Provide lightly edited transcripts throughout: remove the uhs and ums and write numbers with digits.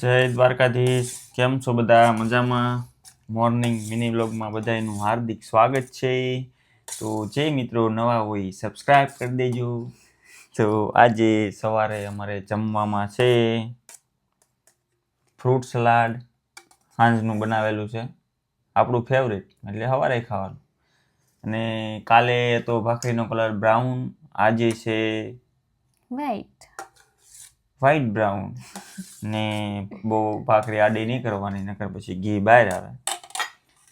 જય દ્વારકાધીશ. કેમ છો બધા? મજામાં? મોર્નિંગ મિની વ્લોગમાં બધાનું હાર્દિક સ્વાગત છે. તો જે મિત્રો નવા હોય સબસ્ક્રાઈબ કરી દેજો. તો આજે સવારે અમારે જમવામાં છે ફ્રૂટ સલાડ, સાંજનું બનાવેલું છે, આપણું ફેવરેટ એટલે સવારે ખાવાનું. અને કાલે તો ભાખરીનો કલર બ્રાઉન, આજે છે વ્હાઈટ બ્રાઉન. ને બહુ ભાખરી આડી નહીં કરવાની, નકર પછી ઘી બહાર આવે.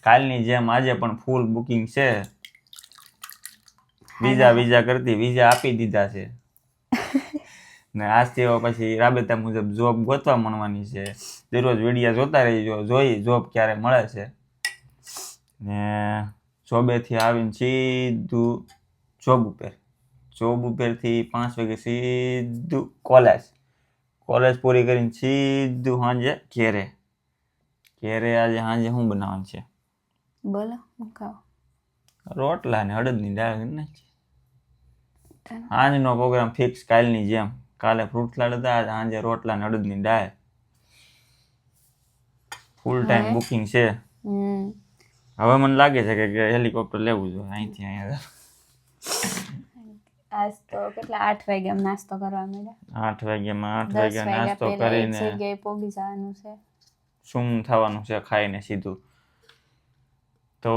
કાલની જેમ આજે પણ ફૂલ બુકિંગ છે. વિઝા કરતી વિઝા આપી દીધા છે. ને આજથી પછી રાબેતા મુજબ જોબ ગોતવા મળવાની છે. દરરોજ વિડીયો જોતા રહીજો, જોઈ જોબ ક્યારે મળે છે. ને જોબેથી આવીને સીધું જોબ ઉપરથી 5 વાગે સીધું કોલેજ પૂરી કરીને સીધું સાંજે ઘેરે. આજે સાંજે શું બનાવવાનું છે? બોલો. રોટલા ને અડદની દાળ નાખી. સાંજનો પ્રોગ્રામ ફિક્સ કાલની જેમ. કાલે ફ્રૂટ સલાડ હતા, સાંજે રોટલા ને અડદની દાળ. ફૂલ ટાઈમ બુકિંગ છે. હવે મને લાગે છે કે હેલિકોપ્ટર લેવું જોઈએ અહીંથી અહીંયા. આજ તો કેટલા 8 વાગ્યા નાસ્તો કરવા મળ્યા. 8 વાગ્યા નાસ્તો કરીને જગ્યાએ પોગી જવાનું છે. શું થવાનું છે ખાઈને સીધું. તો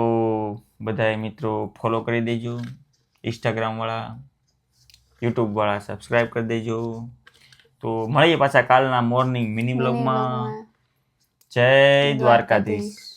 બધાએ મિત્રો ફોલો કરી દેજો, ઇન્સ્ટાગ્રામ વાળા, યુટ્યુબ વાળા સબસ્ક્રાઈબ કરી દેજો. તો મળીએ પાછા કાલના મોર્નિંગ મિની બ્લોગમાં. જય દ્વારકાધીશ.